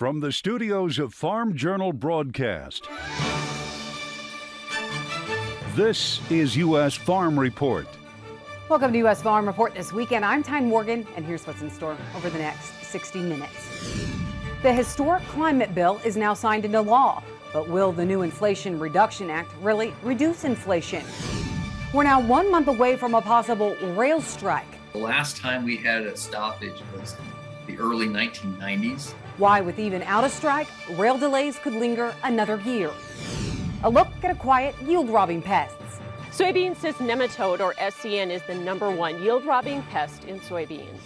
From the studios of Farm Journal Broadcast, this is U.S. Farm Report. Welcome to U.S. Farm Report this weekend. I'm Tyne Morgan, and here's what's in store over the next 60 minutes. The historic climate bill is now signed into law, but will the new Inflation Reduction Act really reduce inflation? We're now 1 month away from a possible rail strike. The last time we had a stoppage was the early 1990s. Why, with even out a strike, rail delays could linger another year. A look at a quiet yield-robbing pests. Soybean cyst nematode, or SCN, is the #1 yield-robbing pest in soybeans.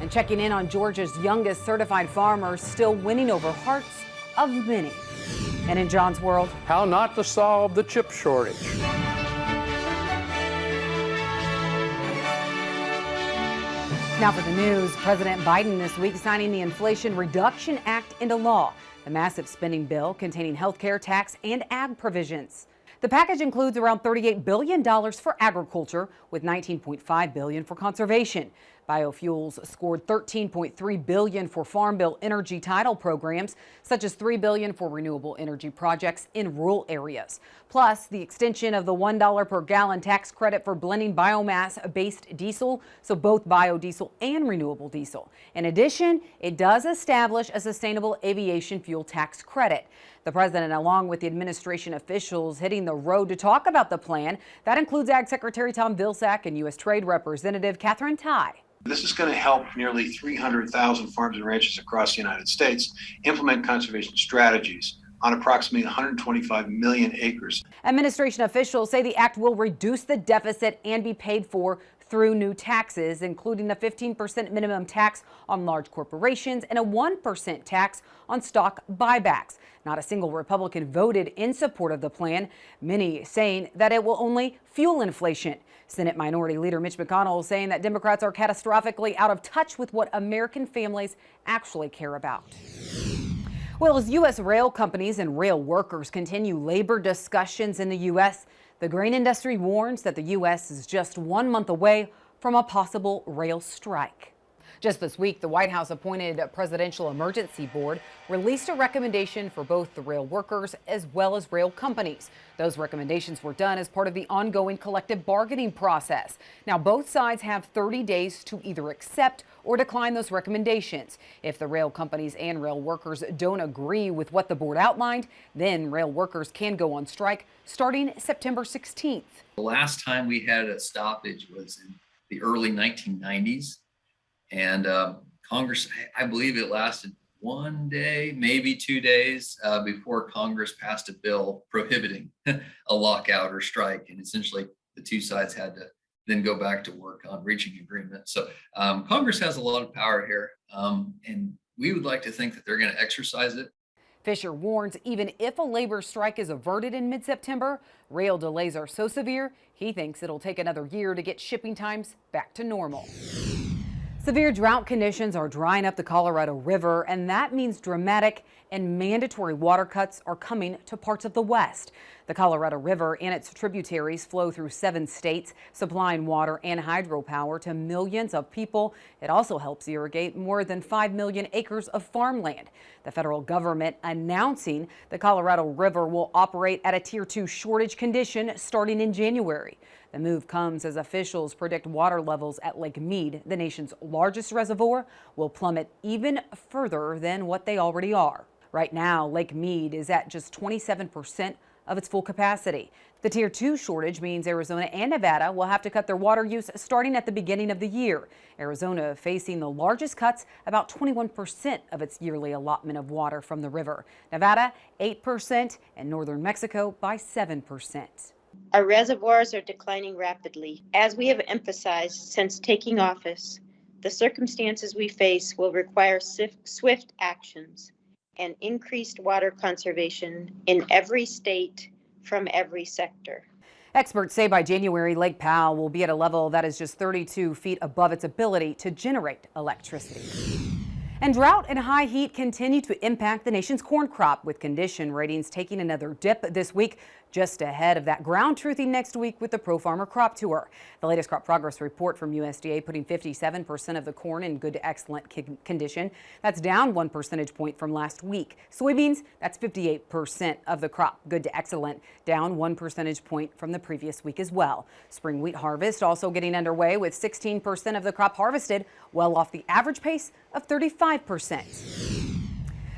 And checking in on Georgia's youngest certified farmers, still winning over hearts of many. And in John's world, how not to solve the chip shortage. Now for the news, President Biden this week signing the Inflation Reduction Act into law, the massive spending bill containing health care, tax, and ag provisions. The package includes around $38 billion for agriculture, with $19.5 billion for conservation. Biofuels scored $13.3 billion for Farm Bill energy title programs, such as $3 billion for renewable energy projects in rural areas. Plus, the extension of the $1 per gallon tax credit for blending biomass-based diesel, so both biodiesel and renewable diesel. In addition, it does establish a sustainable aviation fuel tax credit. The president, along with the administration officials, hitting the road to talk about the plan. That includes Ag Secretary Tom Vilsack and U.S. Trade Representative Katherine Tai. This is going to help nearly 300,000 farms and ranches across the United States implement conservation strategies on approximately 125 million acres. Administration officials say the act will reduce the deficit and be paid for through new taxes, including a 15% minimum tax on large corporations and a 1% tax on stock buybacks. Not a single Republican voted in support of the plan, many saying that it will only fuel inflation. Senate Minority Leader Mitch McConnell is saying that Democrats are catastrophically out of touch with what American families actually care about. Well, as U.S. rail companies and rail workers continue labor discussions in the U.S., the grain industry warns that the U.S. is just 1 month away from a possible rail strike. Just this week, the White House appointed a Presidential Emergency Board released a recommendation for both the rail workers as well as rail companies. Those recommendations were done as part of the ongoing collective bargaining process. Now, both sides have 30 days to either accept or decline those recommendations. If the rail companies and rail workers don't agree with what the board outlined, then rail workers can go on strike starting September 16th. The last time we had a stoppage was in the early 1990s. And Congress, I believe it lasted 1 day, maybe 2 days before Congress passed a bill prohibiting a lockout or strike. And essentially the two sides had to then go back to work on reaching agreement. So Congress has a lot of power here, and we would like to think that they're going to exercise it. Fisher warns even if a labor strike is averted in mid-September, rail delays are so severe, he thinks it'll take another year to get shipping times back to normal. Severe drought conditions are drying up the Colorado River, and that means dramatic and mandatory water cuts are coming to parts of the West. The Colorado River and its tributaries flow through 7 states, supplying water and hydropower to millions of people. It also helps irrigate more than 5 million acres of farmland. The federal government announcing the Colorado River will operate at a Tier 2 shortage condition starting in January. The move comes as officials predict water levels at Lake Mead, the nation's largest reservoir, will plummet even further than what they already are. Right now, Lake Mead is at just 27% of its full capacity. The Tier 2 shortage means Arizona and Nevada will have to cut their water use starting at the beginning of the year. Arizona facing the largest cuts, about 21% of its yearly allotment of water from the river. Nevada, 8%, and northern Mexico by 7%. Our reservoirs are declining rapidly. As we have emphasized since taking office, the circumstances we face will require swift actions and increased water conservation in every state from every sector. Experts say by January, Lake Powell will be at a level that is just 32 feet above its ability to generate electricity. And drought and high heat continue to impact the nation's corn crop, with condition ratings taking another dip this week, just ahead of that ground truthing next week with the Pro Farmer Crop Tour. The latest crop progress report from USDA putting 57% of the corn in good to excellent condition. That's down 1 percentage point from last week. Soybeans, that's 58% of the crop good to excellent, down 1 percentage point from the previous week as well. Spring wheat harvest also getting underway, with 16% of the crop harvested, well off the average pace of 35%.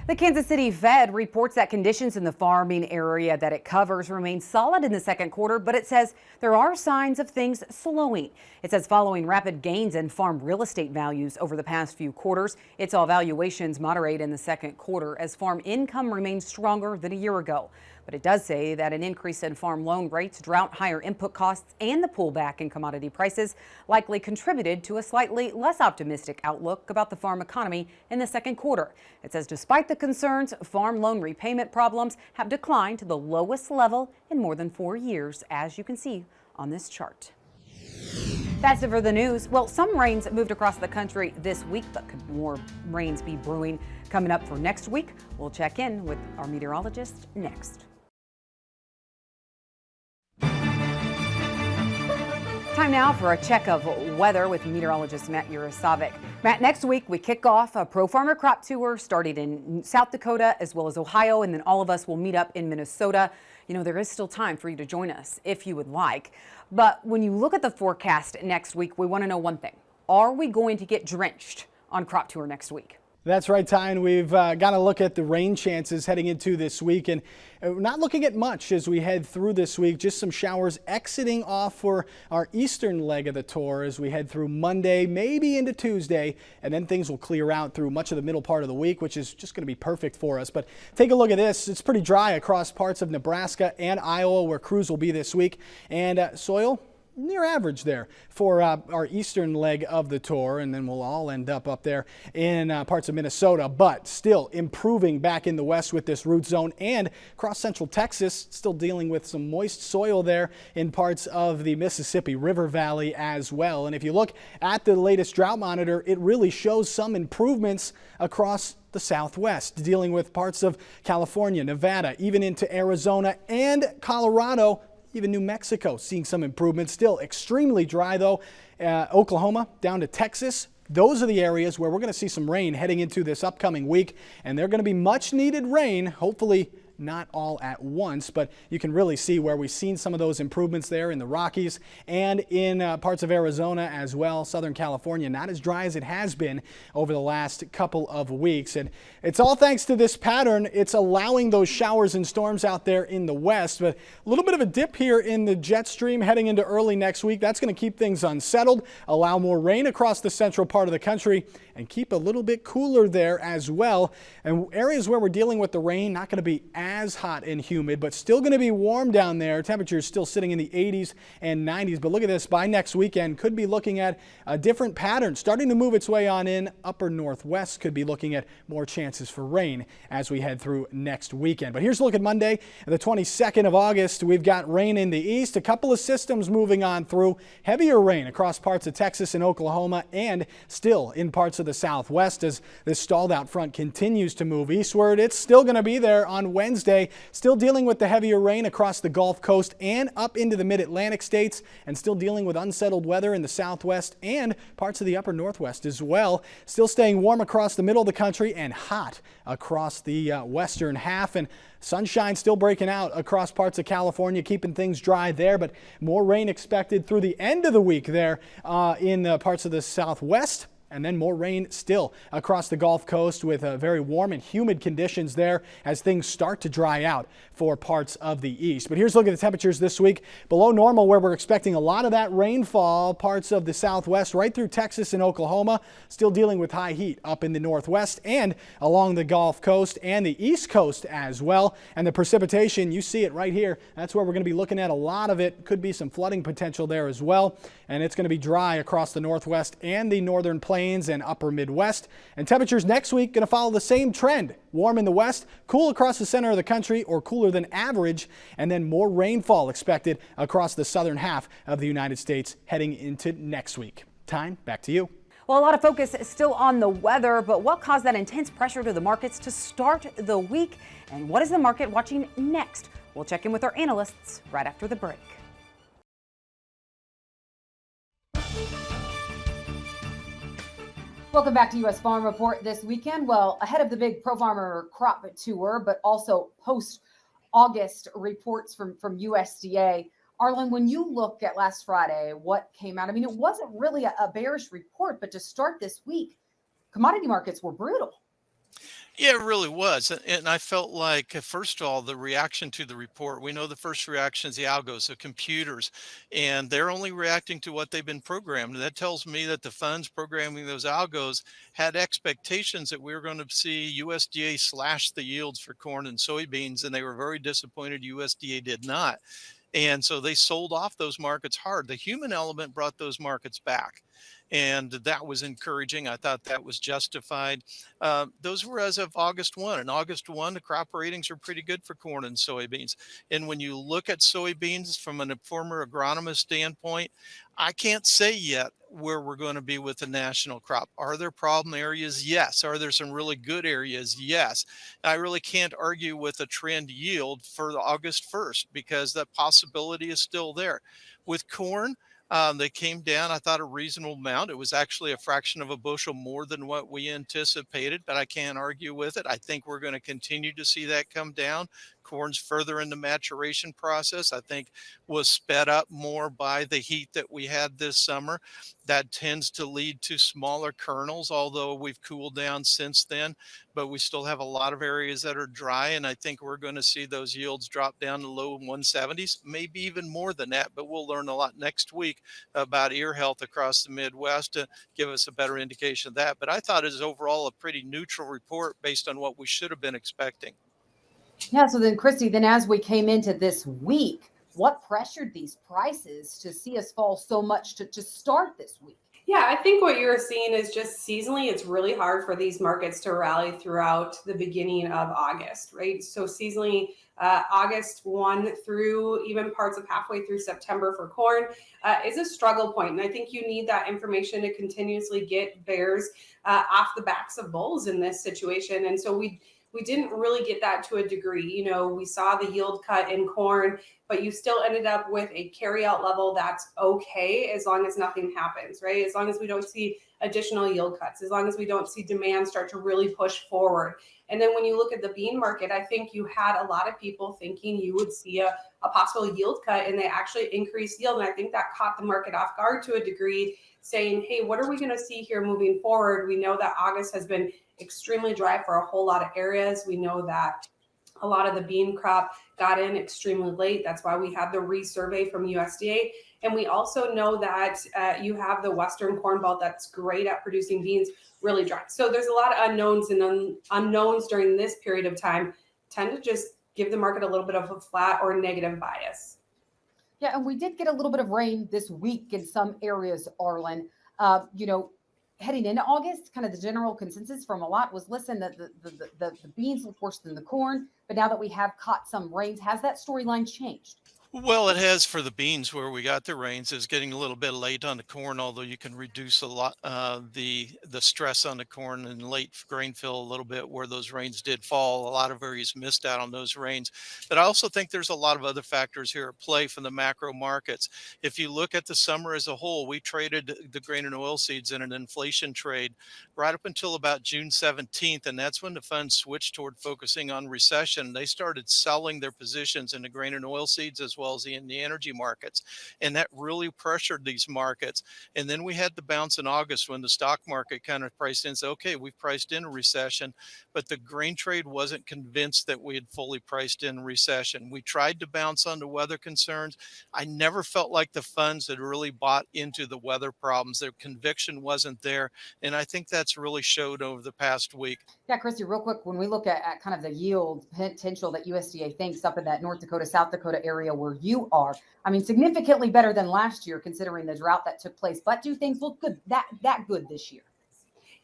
The Kansas City Fed reports that conditions in the farming area that it covers remain solid in the second quarter, but it says there are signs of things slowing. It says following rapid gains in farm real estate values over the past few quarters, it saw valuations moderate in the second quarter as farm income remains stronger than a year ago. But it does say that an increase in farm loan rates, drought, higher input costs, and the pullback in commodity prices likely contributed to a slightly less optimistic outlook about the farm economy in the second quarter. It says despite the concerns, farm loan repayment problems have declined to the lowest level in more than 4 years, as you can see on this chart. That's it for the news. Well, some rains moved across the country this week, but could more rains be brewing coming up for next week? We'll check in with our meteorologist next. Time now for a check of weather with meteorologist Matt Urasovic. Matt, next week we kick off a Pro Farmer Crop Tour starting in South Dakota as well as Ohio, and then all of us will meet up in Minnesota. You know, there is still time for you to join us if you would like. But when you look at the forecast next week, we want to know one thing. Are we going to get drenched on Crop Tour next week? That's right, Ty, and we've got to look at the rain chances heading into this week, and we're not looking at much as we head through this week. Just some showers exiting off for our eastern leg of the tour as we head through Monday, maybe into Tuesday, and then things will clear out through much of the middle part of the week, which is just going to be perfect for us. But take a look at this. It's pretty dry across parts of Nebraska and Iowa where crews will be this week, and soil near average there for our eastern leg of the tour, and then we'll all end up there in parts of Minnesota, but still improving back in the west with this root zone, and across central Texas still dealing with some moist soil there in parts of the Mississippi River Valley as well. And if you look at the latest drought monitor, it really shows some improvements across the Southwest, dealing with parts of California, Nevada, even into Arizona and Colorado. Even New Mexico seeing some improvement. Still extremely dry though. Oklahoma down to Texas. Those are the areas where we're going to see some rain heading into this upcoming week, and they're going to be much needed rain, hopefully not all at once, but you can really see where we've seen some of those improvements there in the Rockies and in parts of Arizona as well. Southern California, not as dry as it has been over the last couple of weeks. And it's all thanks to this pattern. It's allowing those showers and storms out there in the west, but a little bit of a dip here in the jet stream heading into early next week. That's going to keep things unsettled, allow more rain across the central part of the country, and keep a little bit cooler there as well. And areas where we're dealing with the rain, not going to be as hot and humid, but still going to be warm down there. Temperatures still sitting in the 80s and 90s. But look at this, by next weekend, could be looking at a different pattern starting to move its way on in. Upper northwest could be looking at more chances for rain as we head through next weekend. But here's a look at Monday, the 22nd of August. We've got rain in the east, a couple of systems moving on through, heavier rain across parts of Texas and Oklahoma, and still in parts of the southwest as this stalled out front continues to move eastward. It's still going to be there on Wednesday, still dealing with the heavier rain across the Gulf Coast and up into the mid-Atlantic states, and still dealing with unsettled weather in the southwest and parts of the upper northwest as well. Still staying warm across the middle of the country and hot across the western half, and sunshine still breaking out across parts of California, keeping things dry there, but more rain expected through the end of the week there in parts of the southwest. And then more rain still across the Gulf Coast with very warm and humid conditions there as things start to dry out for parts of the east. But here's a look at the temperatures this week. Below normal, where we're expecting a lot of that rainfall, parts of the southwest right through Texas and Oklahoma, still dealing with high heat up in the northwest and along the Gulf Coast and the east coast as well. And the precipitation, you see it right here. That's where we're going to be looking at a lot of it. Could be some flooding potential there as well. And it's going to be dry across the northwest and the northern plains and upper Midwest. And temperatures next week going to follow the same trend. Warm in the west, cool across the center of the country, or cooler than average, and then more rainfall expected across the southern half of the United States heading into next week. Time back to you. Well, a lot of focus is still on the weather, but what caused that intense pressure to the markets to start the week? And what is the market watching next? We'll check in with our analysts right after the break. Welcome back to U.S. Farm Report this weekend. Well, ahead of the big Pro Farmer Crop Tour, but also post-August reports from USDA. Arlen, when you look at last Friday, what came out? I mean, it wasn't really a bearish report, but to start this week, commodity markets were brutal. Yeah, it really was. And I felt like, first of all, the reaction to the report, we know the first reaction is the algos, the computers, and they're only reacting to what they've been programmed. And that tells me that the funds programming those algos had expectations that we were going to see USDA slash the yields for corn and soybeans, and they were very disappointed USDA did not. And so they sold off those markets hard. The human element brought those markets back. And that was encouraging. I thought that was justified. Those were as of August 1. And August 1, the crop ratings are pretty good for corn and soybeans. And when you look at soybeans from a former agronomist standpoint, I can't say yet where we're going to be with the national crop. Are there problem areas? Yes. Are there some really good areas? Yes. I really can't argue with a trend yield for the August 1st because that possibility is still there. With corn, they came down, I thought, a reasonable amount. It was actually a fraction of a bushel more than what we anticipated, but I can't argue with it. I think we're going to continue to see that come down. Corn's further in the maturation process, I think, was sped up more by the heat that we had this summer. That tends to lead to smaller kernels, although we've cooled down since then. But we still have a lot of areas that are dry, and I think we're going to see those yields drop down to low 170s, maybe even more than that. But we'll learn a lot next week about ear health across the Midwest to give us a better indication of that. But I thought it was overall a pretty neutral report based on what we should have been expecting. Yeah, so then, Christy, then as we came into this week, what pressured these prices to see us fall so much to start this week? Yeah, I think what you're seeing is just seasonally, it's really hard for these markets to rally throughout the beginning of August, right? So seasonally, August 1 through even parts of halfway through September for corn is a struggle point. And I think you need that information to continuously get bears off the backs of bulls in this situation. And so we didn't really get that to a degree. You know, we saw the yield cut in corn, but you still ended up with a carryout level that's okay as long as nothing happens, right? As long as we don't see additional yield cuts, as long as we don't see demand start to really push forward. And then when you look at the bean market, I think you had a lot of people thinking you would see a possible yield cut, and they actually increased yield. And I think that caught the market off guard to a degree, saying, hey, what are we going to see here moving forward? We know that August has been extremely dry for a whole lot of areas. We know that a lot of the bean crop got in extremely late. That's why we had the resurvey from USDA. And we also know that you have the Western Corn Belt that's great at producing beans really dry. So there's a lot of unknowns, and unknowns during this period of time tend to just give the market a little bit of a flat or negative bias. Yeah, and we did get a little bit of rain this week in some areas, Arlen. Heading into August, kind of the general consensus from a lot was, listen, the beans look worse than the corn. But now that we have caught some rains, has that storyline changed? Well, it has for the beans where we got the rains. It's getting a little bit late on the corn, although you can reduce a lot the stress on the corn and late grain fill a little bit where those rains did fall. A lot of areas missed out on those rains. But I also think there's a lot of other factors here at play from the macro markets. If you look at the summer as a whole, we traded the grain and oilseeds in an inflation trade right up until about June 17th. And that's when the funds switched toward focusing on recession. They started selling their positions in the grain and oilseeds as well as in the energy markets. And that really pressured these markets. And then we had the bounce in August when the stock market kind of priced in, said, okay, we've priced in a recession, but the grain trade wasn't convinced that we had fully priced in recession. We tried to bounce on the weather concerns. I never felt like the funds had really bought into the weather problems. Their conviction wasn't there. And I think that's really showed over the past week. Yeah, Christy, real quick, when we look at kind of the yield potential that USDA thinks up in that North Dakota, South Dakota area where you are, I mean, significantly better than last year considering the drought that took place. But do things look good, that good this year?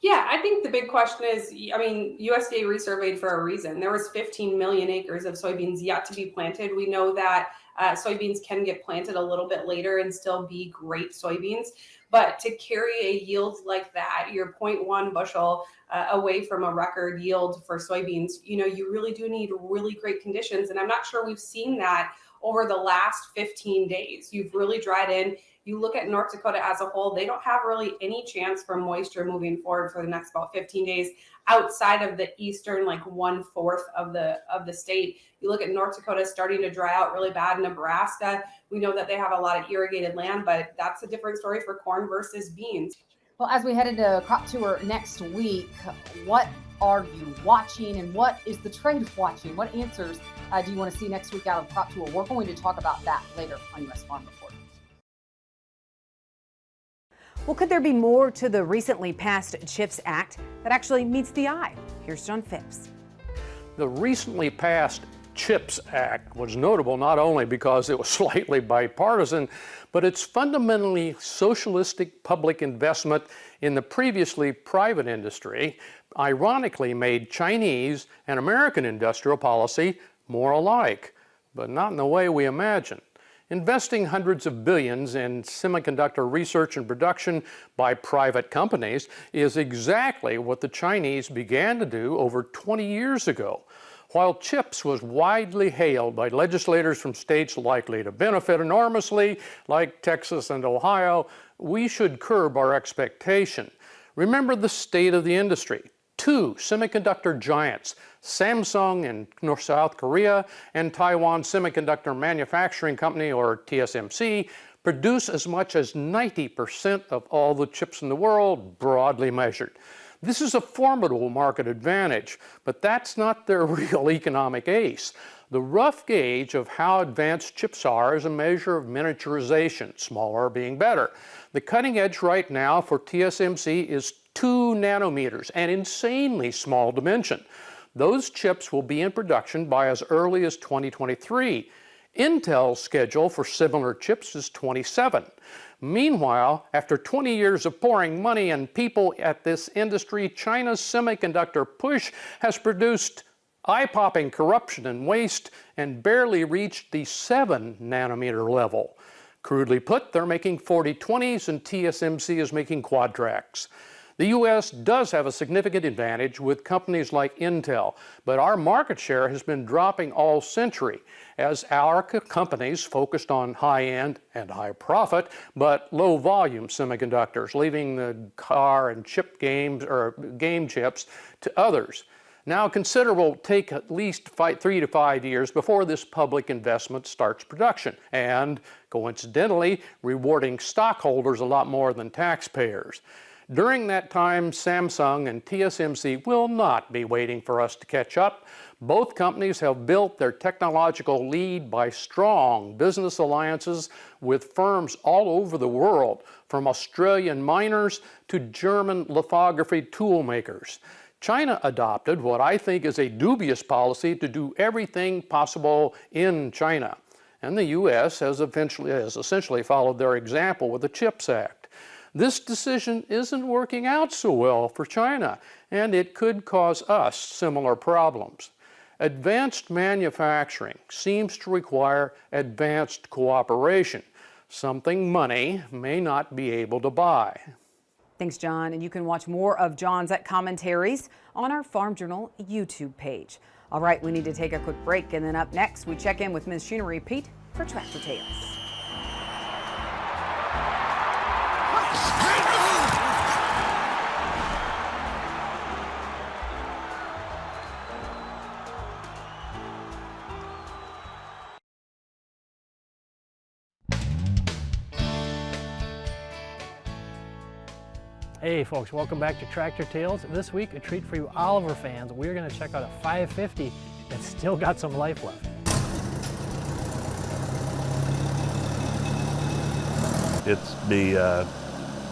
Yeah, I think the big question is, I mean, USDA resurveyed for a reason. There was 15 million acres of soybeans yet to be planted. We know that soybeans can get planted a little bit later and still be great soybeans. But to carry a yield like that, you're 0.1 bushel away from a record yield for soybeans, you really do need really great conditions. And I'm not sure we've seen that over the last 15 days. You've really dried in. You look at North Dakota as a whole, they don't have really any chance for moisture moving forward for the next about 15 days outside of the eastern, like 1/4 of the state. You look at North Dakota starting to dry out really bad. Nebraska, we know that they have a lot of irrigated land, but that's a different story for corn versus beans. Well, as we head into Crop Tour next week, what are you watching and what is the trade watching? What answers do you want to see next week out of Crop Tour? We're going to talk about that later on U.S. Farm Report. Well, could there be more to the recently passed CHIPS Act that actually meets the eye? Here's John Phipps. The recently passed CHIPS Act was notable not only because it was slightly bipartisan, but its fundamentally socialistic public investment in the previously private industry ironically made Chinese and American industrial policy more alike, but not in the way we imagine. Investing hundreds of billions in semiconductor research and production by private companies is exactly what the Chinese began to do over 20 years ago. While CHIPS was widely hailed by legislators from states likely to benefit enormously, like Texas and Ohio, we should curb our expectation. Remember the state of the industry. 2 semiconductor giants, Samsung in South Korea and Taiwan Semiconductor Manufacturing Company, or TSMC, produce as much as 90% of all the chips in the world, broadly measured. This is a formidable market advantage, but that's not their real economic ace. The rough gauge of how advanced chips are is a measure of miniaturization, smaller being better. The cutting edge right now for TSMC is 2 nanometers, an insanely small dimension. Those chips will be in production by as early as 2023. Intel's schedule for similar chips is 27. Meanwhile, after 20 years of pouring money and people at this industry, China's semiconductor push has produced eye-popping corruption and waste and barely reached the 7 nanometer level. Crudely put, they're making 4020s and TSMC is making quadracs. The U.S. does have a significant advantage with companies like Intel, but our market share has been dropping all century as our companies focused on high-end and high-profit but low-volume semiconductors, leaving the car and chip games or game chips to others. Now, consider it will take at least 3 to 5 years before this public investment starts production, and coincidentally, rewarding stockholders a lot more than taxpayers. During that time, Samsung and TSMC will not be waiting for us to catch up. Both companies have built their technological lead by strong business alliances with firms all over the world, from Australian miners to German lithography tool makers. China adopted what I think is a dubious policy to do everything possible in China. And the U.S. has essentially followed their example with the CHIPS Act. This decision isn't working out so well for China, and it could cause us similar problems. Advanced manufacturing seems to require advanced cooperation, something money may not be able to buy. Thanks, John. And you can watch more of John's commentaries on our Farm Journal YouTube page. All right, we need to take a quick break, and then up next, we check in with Machinery Pete for Tractor Tales. Hey folks, welcome back to Tractor Tales. This week, a treat for you Oliver fans. We're going to check out a 550 that's still got some life left. It's the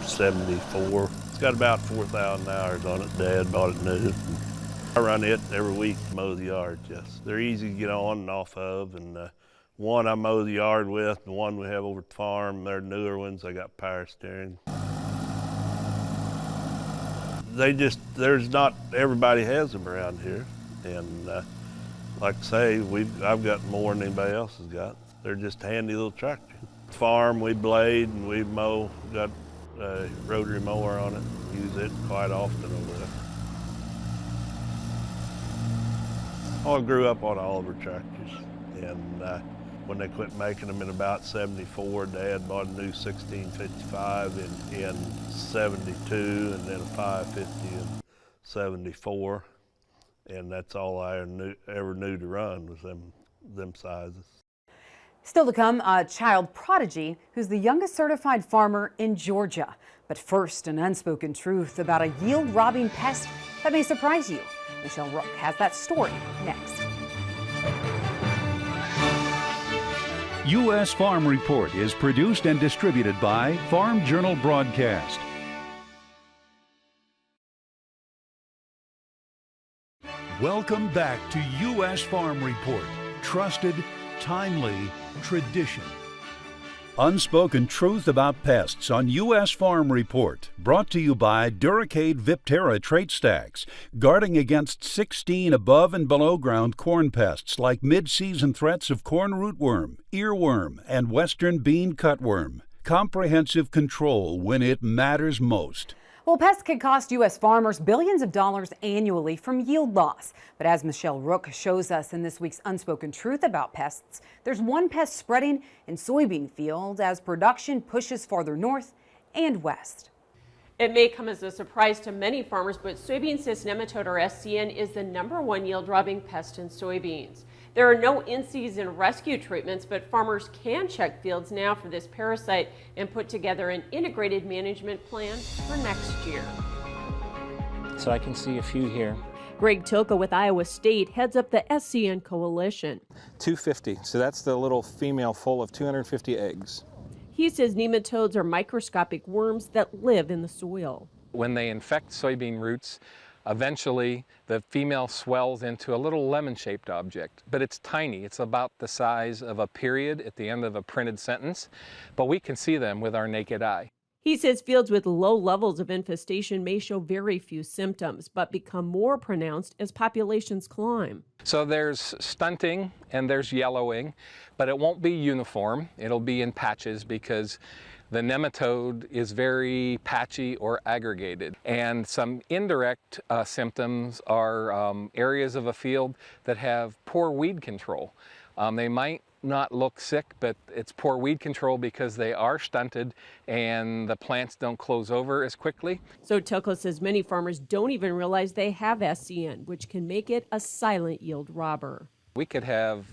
74. It's got about 4,000 hours on it. Dad bought it new. I run it every week to mow the yard. Just they're easy to get on and off of. And one I mow the yard with, the one we have over at the farm, they're newer ones. I got power steering. There's not everybody has them around here, and like I say, I've got more than anybody else has got. They're just a handy little tractor. Farm, we blade and we mow. Got a rotary mower on it. Use it quite often over there. I grew up on Oliver tractors, and when they quit making them in about 74, Dad bought a new 1655 in 72, and then a 550 in 74, and that's all I ever knew to run was them sizes. Still to come, a child prodigy who's the youngest certified farmer in Georgia. But first, an unspoken truth about a yield-robbing pest that may surprise you. Michelle Rook has that story next. U.S. Farm Report is produced and distributed by Farm Journal Broadcast. Welcome back to U.S. Farm Report. Trusted, timely, tradition. Unspoken truth about pests on U.S. Farm Report. Brought to you by Duracade Viptera trait stacks. Guarding against 16 above and below ground corn pests like mid-season threats of corn rootworm, earworm, and western bean cutworm. Comprehensive control when it matters most. Well, pests can cost U.S. farmers billions of dollars annually from yield loss. But as Michelle Rook shows us in this week's Unspoken Truth about pests, there's one pest spreading in soybean fields as production pushes farther north and west. It may come as a surprise to many farmers, but soybean cyst nematode, or SCN, is the #1 yield-robbing pest in soybeans. There are no in-season rescue treatments, but farmers can check fields now for this parasite and put together an integrated management plan for next year. So I can see a few here. Greg Tilka with Iowa State heads up the SCN Coalition. 250, so that's the little female full of 250 eggs. He says nematodes are microscopic worms that live in the soil. When they infect soybean roots, eventually the female swells into a little lemon-shaped object, but it's tiny. It's about the size of a period at the end of a printed sentence, but we can see them with our naked eye. He says fields with low levels of infestation may show very few symptoms, but become more pronounced as populations climb. So there's stunting and there's yellowing, but it won't be uniform. It'll be in patches because the nematode is very patchy or aggregated. And some indirect symptoms are areas of a field that have poor weed control. They might not look sick, but it's poor weed control because they are stunted and the plants don't close over as quickly. So Tilko says many farmers don't even realize they have SCN, which can make it a silent yield robber. We could have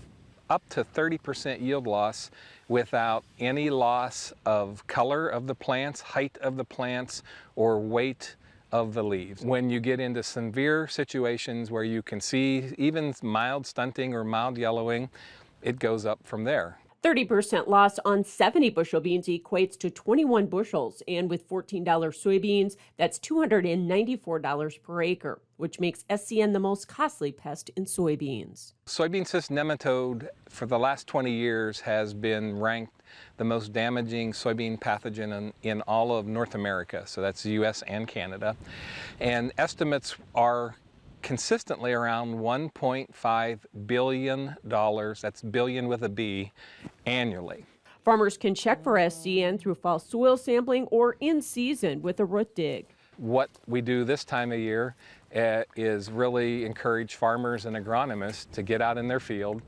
up to 30% yield loss without any loss of color of the plants, height of the plants, or weight of the leaves. When you get into severe situations where you can see even mild stunting or mild yellowing, it goes up from there. 30% loss on 70 bushel beans equates to 21 bushels, and with $14 soybeans, that's $294 per acre, which makes SCN the most costly pest in soybeans. Soybean cyst nematode for the last 20 years has been ranked the most damaging soybean pathogen in all of North America, so that's the US and Canada. And estimates are consistently around $1.5 billion, that's billion with a B, annually. Farmers can check for SCN through fall soil sampling or in season with a root dig. What we do this time of year is really encourage farmers and agronomists to get out in their field,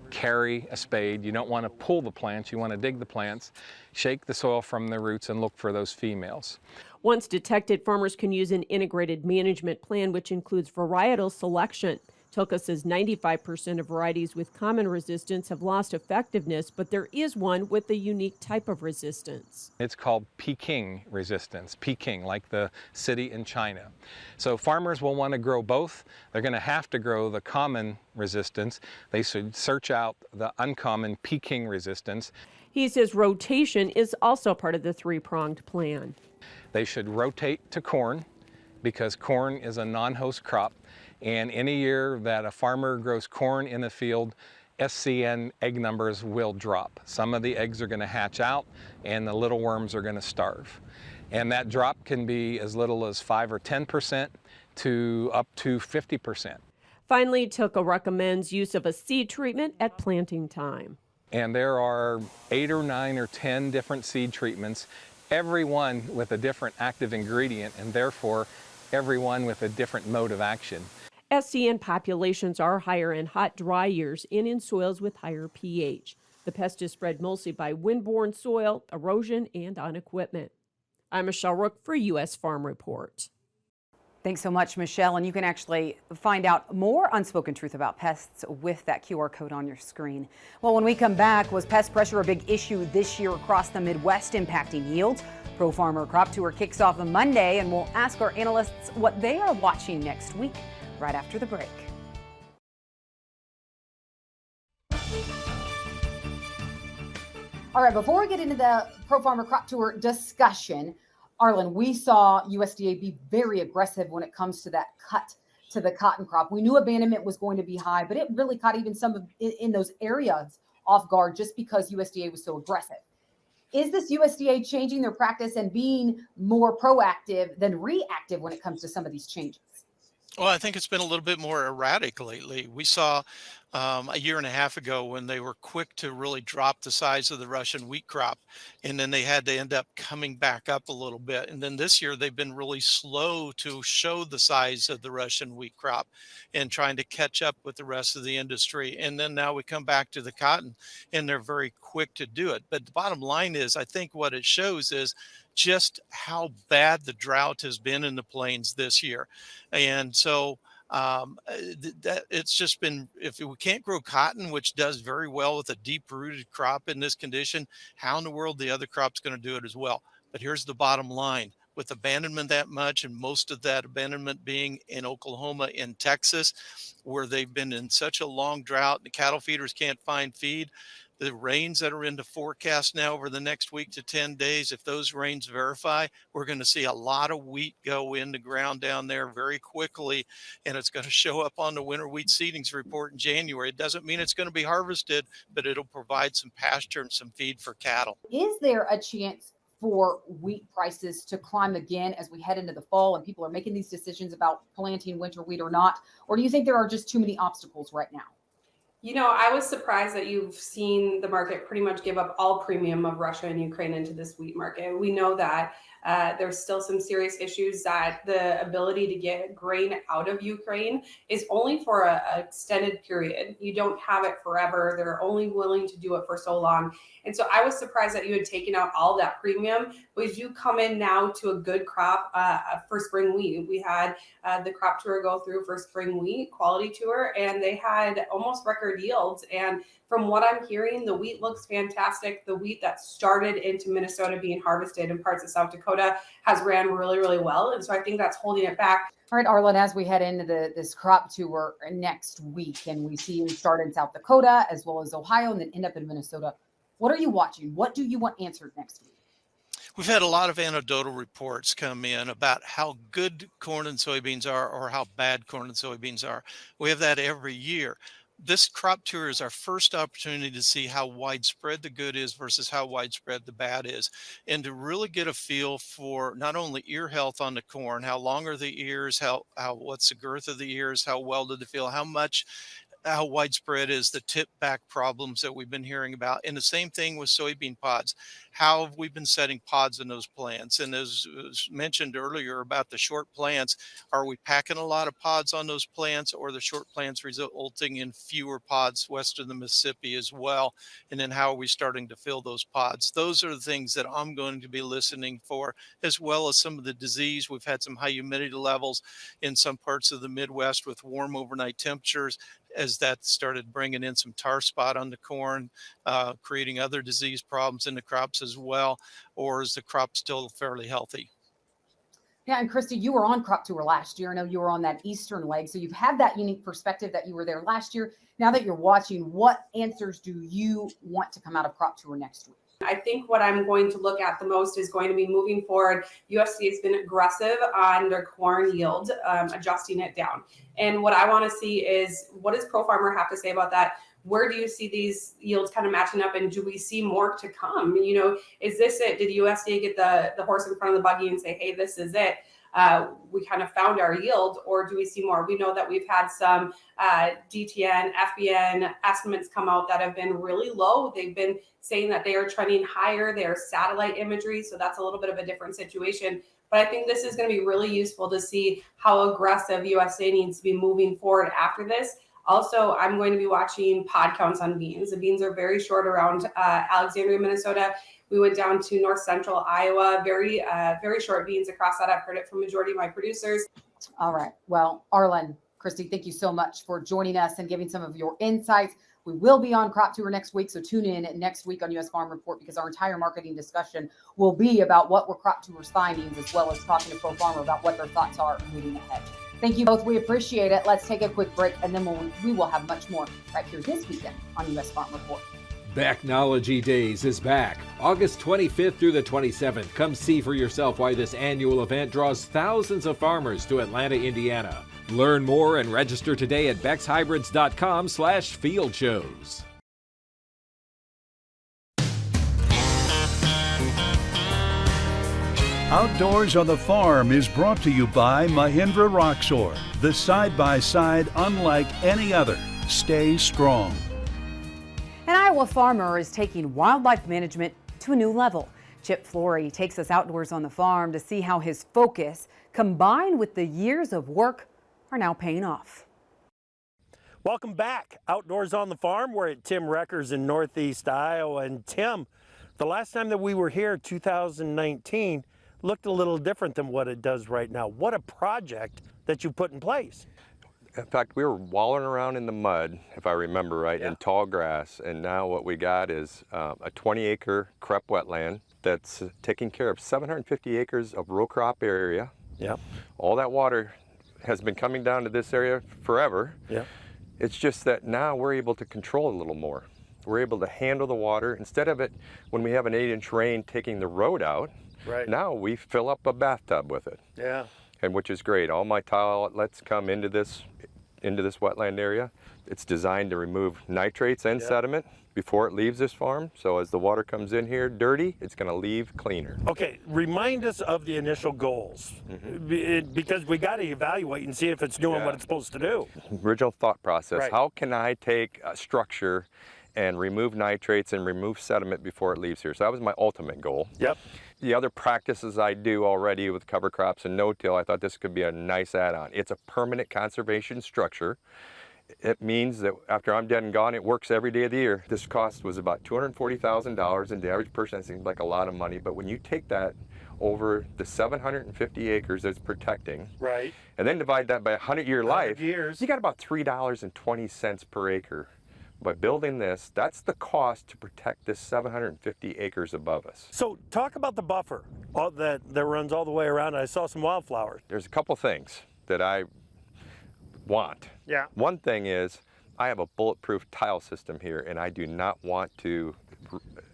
carry a spade. You don't want to pull the plants, you want to dig the plants, shake the soil from the roots and look for those females. Once detected, farmers can use an integrated management plan, which includes varietal selection. Tilka says 95% of varieties with common resistance have lost effectiveness, but there is one with a unique type of resistance. It's called Peking resistance, Peking, like the city in China. So farmers will want to grow both. They're going to have to grow the common resistance. They should search out the uncommon Peking resistance. He says rotation is also part of the three-pronged plan. They should rotate to corn because corn is a non-host crop, and any year that a farmer grows corn in a field, SCN egg numbers will drop. Some of the eggs are going to hatch out and the little worms are going to starve. And that drop can be as little as 5 or 10% to up to 50%. Finally, Tilka recommends use of a seed treatment at planting time. And there are 8 or 9 or 10 different seed treatments every one with a different active ingredient and therefore every one with a different mode of action. SCN populations are higher in hot, dry years and in soils with higher pH. The pest is spread mostly by windborne soil, erosion, and on equipment. I'm Michelle Rook for U.S. Farm Report. Thanks so much, Michelle. And you can actually find out more unspoken truth about pests with that QR code on your screen. Well, when we come back, was pest pressure a big issue this year across the Midwest, impacting yields? Pro Farmer Crop Tour kicks off on Monday, and we'll ask our analysts what they are watching next week, right after the break. All right, before we get into the Pro Farmer Crop Tour discussion, Arlen, we saw USDA be very aggressive when it comes to that cut to the cotton crop. We knew abandonment was going to be high, but it really caught even some of in those areas off guard just because USDA was so aggressive. Is this USDA changing their practice and being more proactive than reactive when it comes to some of these changes? Well, I think it's been a little bit more erratic lately. We saw a year and a half ago when they were quick to really drop the size of the Russian wheat crop, and then they had to end up coming back up a little bit. And then this year they've been really slow to show the size of the Russian wheat crop and trying to catch up with the rest of the industry. And then now we come back to the cotton, and they're very quick to do it. But the bottom line is, I think what it shows is just how bad the drought has been in the plains this year. And so that it's just been, if we can't grow cotton, which does very well with a deep rooted crop in this condition, how in the world the other crop's going to do it as well? But here's the bottom line: with abandonment that much, and most of that abandonment being in Oklahoma and Texas, where they've been in such a long drought, the cattle feeders can't find feed. The rains that are into forecast now over the next week to 10 days, if those rains verify, we're going to see a lot of wheat go in the ground down there very quickly, and it's going to show up on the winter wheat seedings report in January. It doesn't mean it's going to be harvested, but it'll provide some pasture and some feed for cattle. Is there a chance for wheat prices to climb again as we head into the fall and people are making these decisions about planting winter wheat or not? Or do you think there are just too many obstacles right now? You know, I was surprised that you've seen the market pretty much give up all premium of Russia and Ukraine into this wheat market. We know that there's still some serious issues, that the ability to get grain out of Ukraine is only for an extended period. You don't have it forever. They're only willing to do it for so long. And so I was surprised that you had taken out all that premium. But as you come in now to a good crop for spring wheat, we had the crop tour go through for spring wheat, quality tour, and they had almost record yields. And from what I'm hearing, the wheat looks fantastic. The wheat that started into Minnesota being harvested in parts of South Dakota has ran really, really well. And so I think that's holding it back. All right, Arlen, as we head into this crop tour next week, and we see you start in South Dakota as well as Ohio and then end up in Minnesota, what are you watching? What do you want answered next week? We've had a lot of anecdotal reports come in about how good corn and soybeans are or how bad corn and soybeans are. We have that every year. This crop tour is our first opportunity to see how widespread the good is versus how widespread the bad is, and to really get a feel for not only ear health on the corn, how long are the ears, how what's the girth of the ears, how well do they feel, how widespread is the tip back problems that we've been hearing about. And the same thing with soybean pods. How have we been setting pods in those plants? And as was mentioned earlier about the short plants, are we packing a lot of pods on those plants, or the short plants resulting in fewer pods west of the Mississippi as well? And then how are we starting to fill those pods? Those are the things that I'm going to be listening for, as well as some of the disease. We've had some high humidity levels in some parts of the Midwest with warm overnight temperatures, as that started bringing in some tar spot on the corn, creating other disease problems in the crops as well, or is the crop still fairly healthy? Yeah, and Christy, you were on crop tour last year. I know you were on that eastern leg, so you've had that unique perspective that you were there last year. Now that you're watching, what answers do you want to come out of crop tour next week? I think what I'm going to look at the most is going to be moving forward. USDA has been aggressive on their corn yield, adjusting it down. And what I want to see is, what does Pro Farmer have to say about that? Where do you see these yields kind of matching up, and do we see more to come? You know, is this it? Did USDA get the horse in front of the buggy and say, hey, this is it? we kind of found our yield, or do we see more? We know that we've had some DTN, FBN estimates come out that have been really low. They've been saying that they are trending higher. They are satellite imagery, so that's a little bit of a different situation. But I think this is going to be really useful to see how aggressive USA needs to be moving forward after this. Also, I'm going to be watching pod counts on beans. The beans are very short around Alexandria, Minnesota. We went down to north central Iowa, very short beans across that. I've heard it from majority of my producers. All right. Well, Arlen, Christy, thank you so much for joining us and giving some of your insights. We will be on Crop Tour next week, so tune in next week on U.S. Farm Report, because our entire marketing discussion will be about what were Crop Tour's findings, as well as talking to Pro Farmer about what their thoughts are moving ahead. Thank you both. We appreciate it. Let's take a quick break, and then we will have much more right here this weekend on U.S. Farm Report. Backnology Days is back, August 25th through the 27th. Come see for yourself why this annual event draws thousands of farmers to Atlanta, Indiana. Learn more and register today at BexHybrids.com/field shows. Outdoors on the Farm is brought to you by Mahindra Roxor, the side-by-side unlike any other. Stay strong. An Iowa farmer is taking wildlife management to a new level. Chip Flory takes us outdoors on the farm to see how his focus, combined with the years of work, are now paying off. Welcome back. Outdoors on the Farm. We're at Tim Recker's in Northeast Iowa. And Tim, the last time that we were here, 2019, looked a little different than what it does right now. What a project that you put in place. In fact, we were wallowing around in the mud, if I remember right, in tall grass. And now what we got is a 20-acre crep wetland that's taking care of 750 acres of row crop area. Yep. All that water has been coming down to this area forever. Yep. It's just that now we're able to control a little more. We're able to handle the water. Instead of it, when we have an 8-inch rain taking the road out, now we fill up a bathtub with it. Yeah. And which is great. All my tile outlets come into this wetland area. It's designed to remove nitrates and sediment before it leaves this farm. So as the water comes in here dirty, it's going to leave cleaner. Okay, remind us of the initial goals, because we got to evaluate and see if it's doing what it's supposed to do. Original thought process. How can I take a structure and remove nitrates and remove sediment before it leaves here? So that was my ultimate goal. Yep. The other practices I do already with cover crops and no-till, I thought this could be a nice add-on. It's a permanent conservation structure. It means that after I'm dead and gone, it works every day of the year. This cost was about $240,000, and the average person, that seems like a lot of money, but when you take that over the 750 acres that's protecting, and then divide that by a 100-year life, you got about $3.20 per acre. By building this, that's the cost to protect this 750 acres above us. So talk about the buffer that runs all the way around. I saw some wildflowers. There's a couple things that I want. Yeah. One thing is I have a bulletproof tile system here, and I do not want to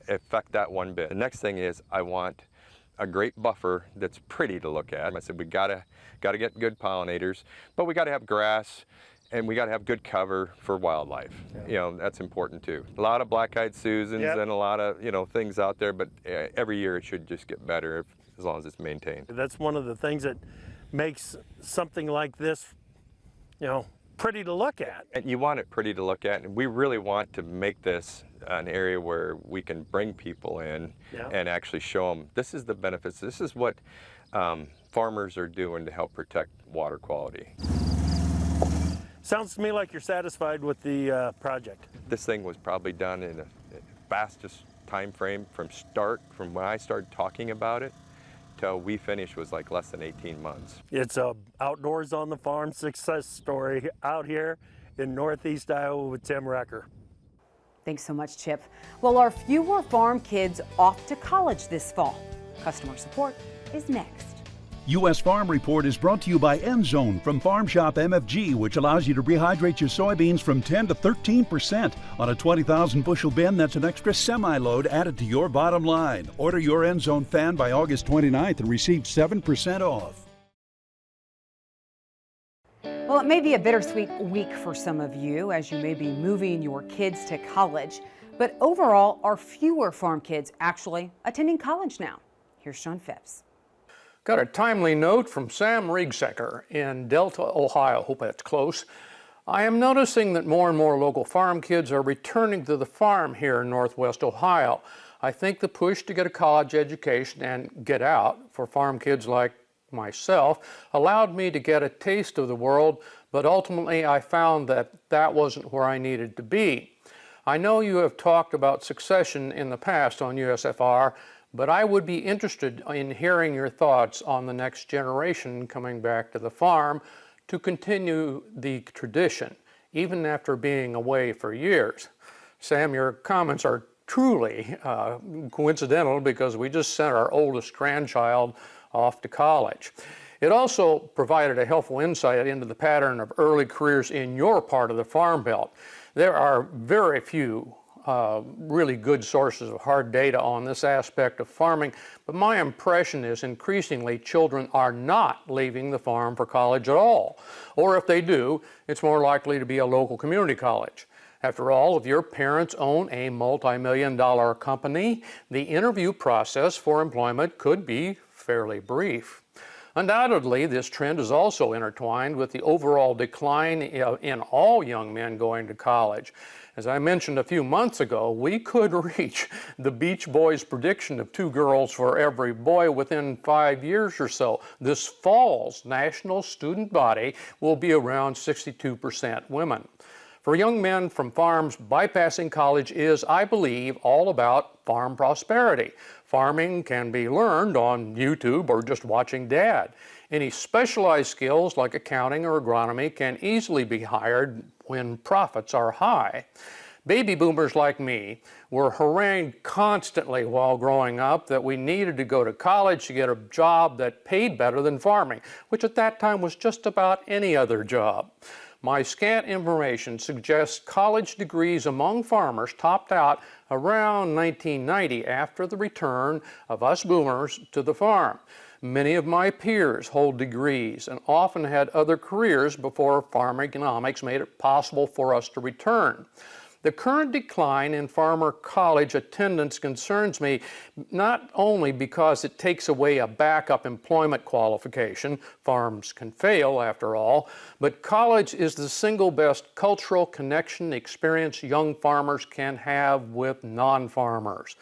affect that one bit. The next thing is I want a great buffer that's pretty to look at. I said we gotta get good pollinators, but we gotta have grass, and we got to have good cover for wildlife. You know, that's important too. A lot of black-eyed Susans and a lot of, things out there, but every year it should just get better as long as it's maintained. That's one of the things that makes something like this, pretty to look at. And you want it pretty to look at, and we really want to make this an area where we can bring people in and actually show them this is the benefits. This is what farmers are doing to help protect water quality. Sounds to me like you're satisfied with the project. This thing was probably done in the fastest time frame from when I started talking about it till we finished was like less than 18 months. It's a Outdoors on the Farm success story out here in Northeast Iowa with Tim Recker. Thanks so much, Chip. Well, are fewer farm kids off to college this fall? Customer support is next. U.S. Farm Report is brought to you by Endzone from Farm Shop MFG, which allows you to rehydrate your soybeans from 10 to 13%. On a 20,000 bushel bin, that's an extra semi-load added to your bottom line. Order your Endzone fan by August 29th and receive 7% off. Well, it may be a bittersweet week for some of you as you may be moving your kids to college. But overall, are fewer farm kids actually attending college now? Here's Sean Phipps. Got a timely note from Sam Riegsecker in Delta, Ohio. Hope that's close. I am noticing that more and more local farm kids are returning to the farm here in Northwest Ohio. I think the push to get a college education and get out for farm kids like myself allowed me to get a taste of the world, but ultimately I found that that wasn't where I needed to be. I know you have talked about succession in the past on USFR, but I would be interested in hearing your thoughts on the next generation coming back to the farm to continue the tradition, even after being away for years. Sam, your comments are truly coincidental because we just sent our oldest grandchild off to college. It also provided a helpful insight into the pattern of early careers in your part of the Farm Belt. There are very few really good sources of hard data on this aspect of farming, but my impression is increasingly children are not leaving the farm for college at all. Or if they do, it's more likely to be a local community college. After all, if your parents own a multi-million-dollar company, the interview process for employment could be fairly brief. Undoubtedly, this trend is also intertwined with the overall decline in all young men going to college. As I mentioned a few months ago, we could reach the Beach Boys' prediction of 2 girls for every boy within 5 years or so. This fall's national student body will be around 62% women. For young men from farms, bypassing college is, I believe, all about farm prosperity. Farming can be learned on YouTube or just watching Dad. Any specialized skills like accounting or agronomy can easily be hired when profits are high. Baby boomers like me were harangued constantly while growing up that we needed to go to college to get a job that paid better than farming, which at that time was just about any other job. My scant information suggests college degrees among farmers topped out around 1990 after the return of us boomers to the farm. Many of my peers hold degrees and often had other careers before farm economics made it possible for us to return. The current decline in farmer college attendance concerns me not only because it takes away a backup employment qualification, farms can fail after all, but college is the single best cultural connection experience young farmers can have with non-farmers.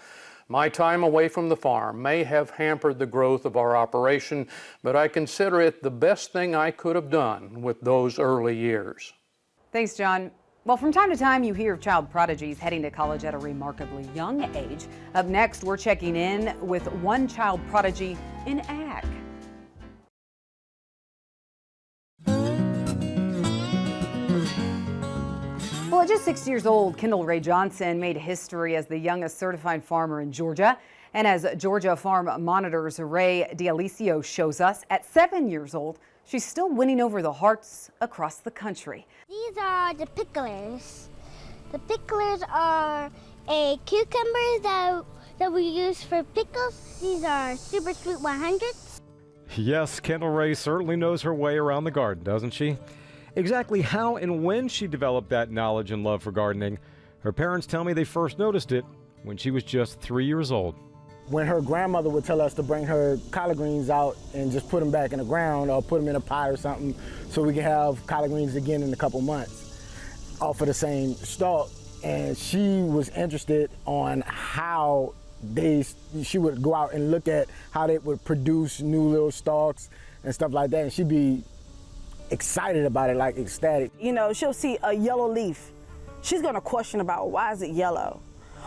My time away from the farm may have hampered the growth of our operation, but I consider it the best thing I could have done with those early years. Thanks, John. Well, from time to time, you hear of child prodigies heading to college at a remarkably young age. Up next, we're checking in with one child prodigy in ag. Well, at just 6 years old, Kendall Ray Johnson made history as the youngest certified farmer in Georgia. And as Georgia Farm Monitor's Ray D'Alicio shows us, at 7 years old, she's still winning over the hearts across the country. These are the picklers. The picklers are a cucumber that we use for pickles. These are Super Sweet 100s. Yes, Kendall Ray certainly knows her way around the garden, doesn't she? Exactly how and when she developed that knowledge and love for gardening, her parents tell me they first noticed it when she was just 3 years old. When her grandmother would tell us to bring her collard greens out and just put them back in the ground or put them in a pot or something so we could have collard greens again in a couple months off of the same stalk. And she was interested on how she would go out and look at how they would produce new little stalks and stuff like that. And she'd be excited about it, like ecstatic. You know, she'll see a yellow leaf. She's gonna question about why is it yellow?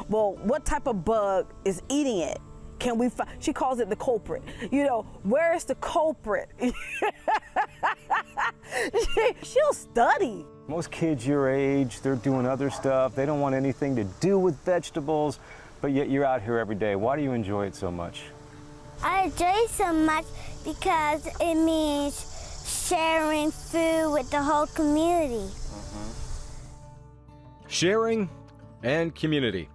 Well, what type of bug is eating it? Can we find? She calls it the culprit. You know, where is the culprit? She'll study. Most kids your age, they're doing other stuff. They don't want anything to do with vegetables, but yet you're out here every day. Why do you enjoy it so much? I enjoy it so much because it means sharing food with the whole community. Sharing and community.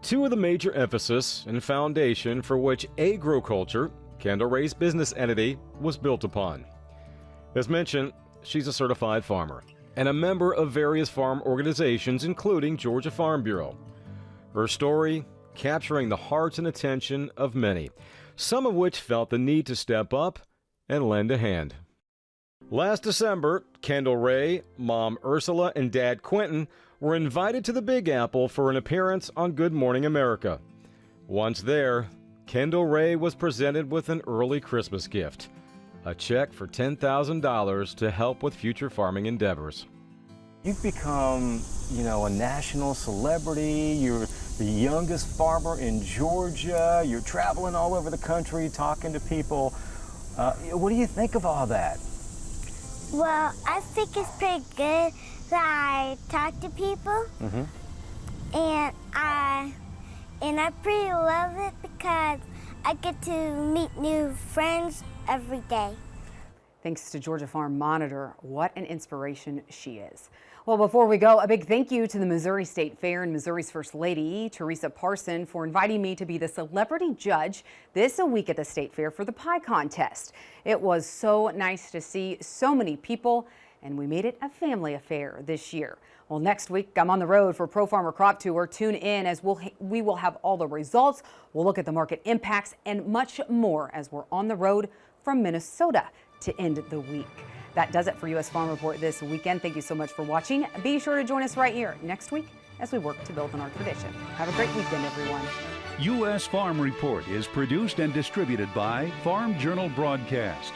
Two of the major emphasis and foundation for which agroculture, Kendall Ray's business entity, was built upon. As mentioned, she's a certified farmer and a member of various farm organizations, including Georgia Farm Bureau. Her story capturing the hearts and attention of many. some of which felt the need to step up and lend a hand. Last December, Kendall Ray, Mom Ursula, and Dad Quentin were invited to the Big Apple for an appearance on Good Morning America. Once there, Kendall Ray was presented with an early Christmas gift, a check for $10,000 to help with future farming endeavors. You've become, a national celebrity. You're the youngest farmer in Georgia. You're traveling all over the country talking to people. What do you think of all that? Well, I think it's pretty good that I talk to people, and I pretty love it because I get to meet new friends every day. Thanks to Georgia Farm Monitor. What an inspiration she is. Well, before we go, a big thank you to the Missouri State Fair and Missouri's First Lady, Teresa Parson, for inviting me to be the celebrity judge this week at the State Fair for the pie contest. It was so nice to see so many people, and we made it a family affair this year. Well, next week, I'm on the road for Pro Farmer Crop Tour. Tune in as we will have all the results. We'll look at the market impacts and much more as we're on the road from Minnesota to end the week. That does it for U.S. Farm Report this weekend. Thank you so much for watching. Be sure to join us right here next week as we work to build on our tradition. Have a great weekend, everyone. U.S. Farm Report is produced and distributed by Farm Journal Broadcast.